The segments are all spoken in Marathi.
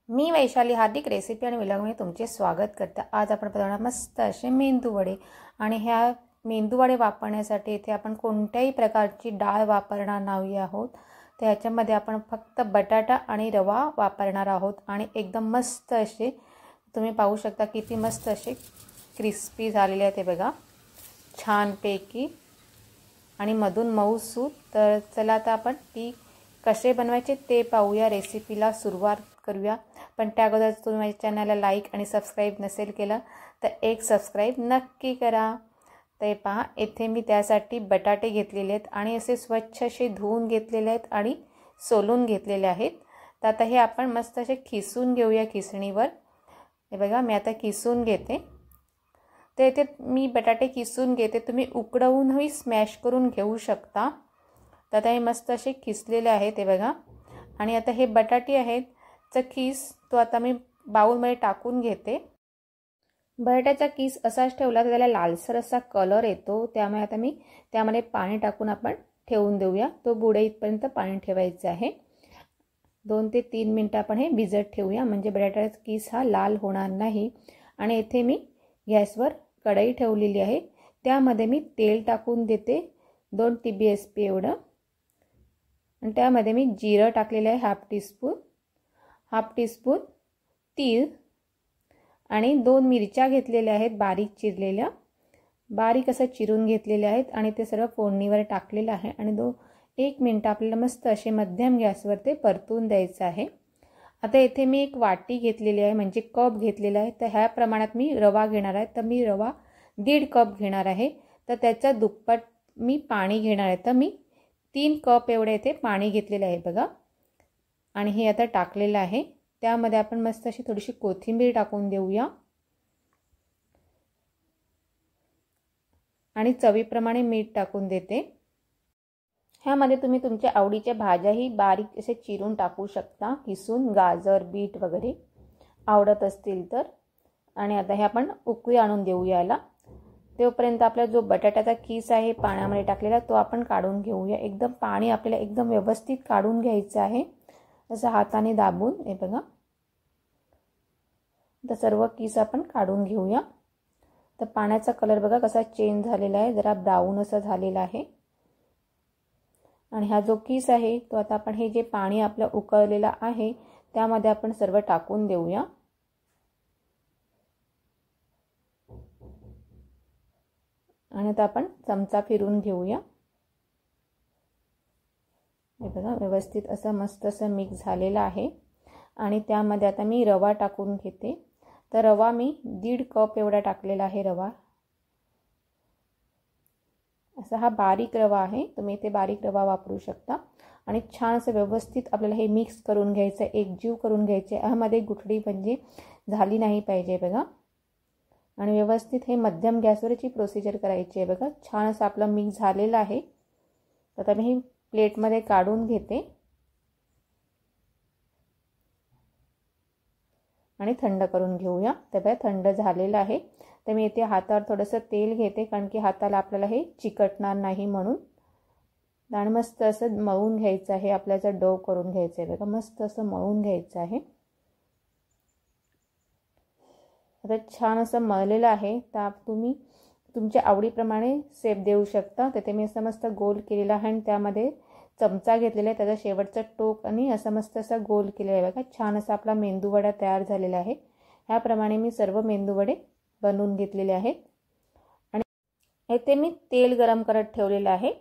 मी वैशाली हार्दिक रेसिपी आणि व्लॉगमध्ये तुमचे स्वागत करते। आज आपण बनवणार मस्त असे मेंदू वडे आणि ह्या मेंदू वडे वापरण्यासाठी इथे आपण कोणत्याही प्रकारची डाळ वापरणार नाही आहोत। तर ह्याच्यामध्ये आपण फक्त बटाटा आणि रवा वापरणार आहोत आणि एकदम मस्त असे तुम्ही पाहू शकता किती मस्त असे क्रिस्पी झालेले आहेत। ते बघा छानपैकी आणि मधून मऊसूत। तर चला आता आपण ती कसे बनवायचे ते पाहूया, रेसिपीला सुरुवात करूया। पण त्या अगोदर तुम्ही माझ्या चॅनलला लाईक आणि सबस्क्राइब नसेल केलं तर एक सबस्क्राइब नक्की करा। ते पहा इथे मी त्यासाठी बटाटे घेतलेले आहेत आणि असे स्वच्छ असे धुवून घेतलेले आहेत आणि सोलून घेतलेले आहेत। तर आता हे आपण मस्त असे खिसून घेऊया खिसणीवर। हे बघा मी आता खिसून घेते। तर इथे मी बटाटे खिसून घेते, तुम्ही उकडवूनही स्मॅश करून घेऊ शकता। तर आता हे मस्त असे खिसलेले आहेत हे बघा। आणि आता हे बटाटे आहेत चा खीस तो आता मी बाउलमध्ये टाकून घेते। बटाट्याचा खीस असाच ठेवला तर त्याला लालसर असा कलर येतो, त्यामुळे आता मी त्यामध्ये पाणी टाकून आपण ठेवून देऊया। तो बुडे इथपर्यंत पाणी ठेवायचं आहे। 2 ते 3 मिनिटं आपण हे भिजत ठेवूया, म्हणजे बटाट्याचा खीस हा लाल होणार नाही। आणि इथे मी गॅसवर कढई ठेवलेली आहे, त्यामध्ये मी तेल टाकून देते 2 TBSP एवढं। आणि त्यामध्ये मी जिरं टाकलेलं आहे हाफ टीस्पून तीळ आणि 2 मिरच्या घेतलेल्या आहेत बारीक चिरलेल्या, बारीक असं चिरून घेतलेल्या आहेत आणि ते सर्व फोडणीवर टाकलेलं आहे। आणि 1 मिनिट आपल्याला मस्त असे मध्यम गॅसवर ते परतून द्यायचं आहे। आता इथे मी एक वाटी घेतलेली आहे, म्हणजे कप घेतलेला आहे। तर ह्या प्रमाणात मी रवा घेणार आहे, तर मी रवा 1.5 कप घेणार आहे। तर त्याच्या दुप्पट मी पाणी घेणार आहे, तर मी 3 कप एवढे इथे पाणी घेतलेले आहे बघा। आणि हे आता टाकलेलं आहे, त्यामध्ये आपण मस्त अशी थोडीशी कोथिंबीर टाकून देऊया आणि चवीप्रमाणे मीठ टाकून देते। ह्यामध्ये तुम्ही तुमच्या आवडीच्या भाज्याही बारीक असे चिरून टाकू शकता, किसून गाजर बीट वगैरे आवडत असतील तर। आणि आता हे आपण उकळी आणून देऊया याला। तोपर्यंत आपला जो बटाट्याचा खीस आहे पाण्यामध्ये टाकलेला तो आपण काढून घेऊया। एकदम पाणी आपल्याला एकदम व्यवस्थित काढून घ्यायचं आहे, असं हाताने दाबून। हे बघा तर सर्व खीस आपण काढून घेऊया। तर पाण्याचा कलर बघा कसा चेंज झालेला आहे, जरा ब्राऊन असा झालेला आहे। आणि हा जो खीस आहे तो आता आपण हे जे पाणी आपलं उकळलेलं आहे त्यामध्ये आपण सर्व टाकून देऊया। आणि आता आपण चमचा फिरून घेऊया। हे बघा व्यवस्थित असं मस्त असं मिक्स झालेलं आहे। आणि त्यामध्ये आता मी रवा टाकून घेते। तर रवा मी 1.5 कप एवढा टाकलेला आहे रवा। असा हा बारीक रवा आहे, तुम्ही इथे बारीक रवा वापरू शकता। आणि छान असं व्यवस्थित आपल्याला हे मिक्स करून घ्यायचं, एकजीव करून घ्यायचे। यामध्ये गुठळी म्हणजे झाली नाही पाहिजे बघा। आणि व्यवस्थित हे मध्यम गॅसवरची प्रोसिजर करायची आहे बघा। छान असं आपलं मिक्स झालेलं आहे। आता मी हे प्लेटमध्ये काढून घेते आणि थंड करून घेऊया। तर बघा थंड झालेलं आहे। तर मी इथे हातावर थोडंसं तेल घेते, कारण की हाताला आपल्याला हे चिकटणार नाही म्हणून। आणि मस्त असं मळून घ्यायचं आहे, आपल्याला डो करून घ्यायचं आहे बघा, मस्त असं मळून घ्यायचं आहे। आता छान असं मळलेलं आहे, तर तुम्ही तुमच्या आवडीप्रमाणे शेप देऊ शकता। तिथे मी असं मस्त गोल केलेला आहे आणि त्यामध्ये चमचा घेतलेला आहे, त्याचा शेवटचा टोक आणि असं मस्त असा गोल केलेला आहे बघा। छान असा आपला मेंदू वडा तयार झालेला आहे। ह्याप्रमाणे मी सर्व मेंदू वडे बनवून घेतलेले आहेत। आणि इथे मी तेल गरम करत ठेवलेलं आहे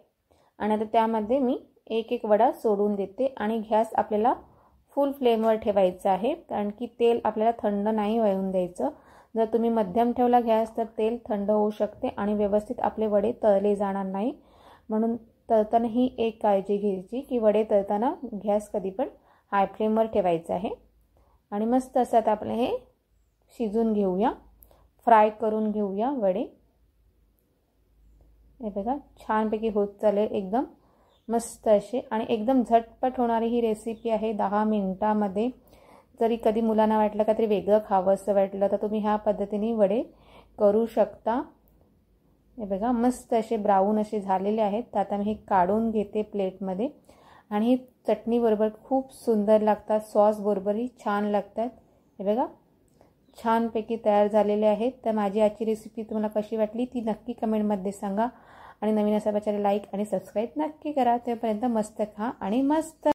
आणि आता त्यामध्ये मी एक वडा सोडून देते। आणि गॅस आपल्याला फुल फ्लेमवर ठेवायचा आहे, कारण की तेल आपल्याला थंड नाही होऊन द्यायचं। जर तुम्ही मध्यम ठेवला गॅस तर तेल थंड होऊ शकते आणि व्यवस्थित आपले वडे तळले जाणार नाही। म्हणून तळताना ही एक काळजी घ्यायची की वडे तळताना गॅस कधी पण हाय फ्लेमवर ठेवायचा आहे। आणि मस्त असं आता आपण हे शिजून घेऊया, फ्राय करून घेऊया वडे। हे बघा छानपैकी होत चालले एकदम मस्त असे। आणि एकदम झटपट होणारी ही रेसिपी आहे, 10 मिनिटामध्ये। जरी कधी मुलांना वाटलं का तरी वेगळं खावं असं वाटलं तर तुम्ही ह्या पद्धतीने वडे करू शकता। हे बघा मस्त असे ब्राऊन असे झालेले आहेत। तर आता मी हे काढून घेते प्लेटमध्ये। आणि चटणीबरोबर खूप सुंदर लागतात, सॉसबरोबरही छान लागतात। हे बघा छानपैकी तयार झालेले आहेत। तर माझी आजची रेसिपी तुम्हाला कशी वाटली ती नक्की कमेंटमध्ये सांगा आणि नवीन असाल तर लाईक आणि सबस्क्राईब नक्की करा। तोपर्यंत मस्त खा आणि मस्त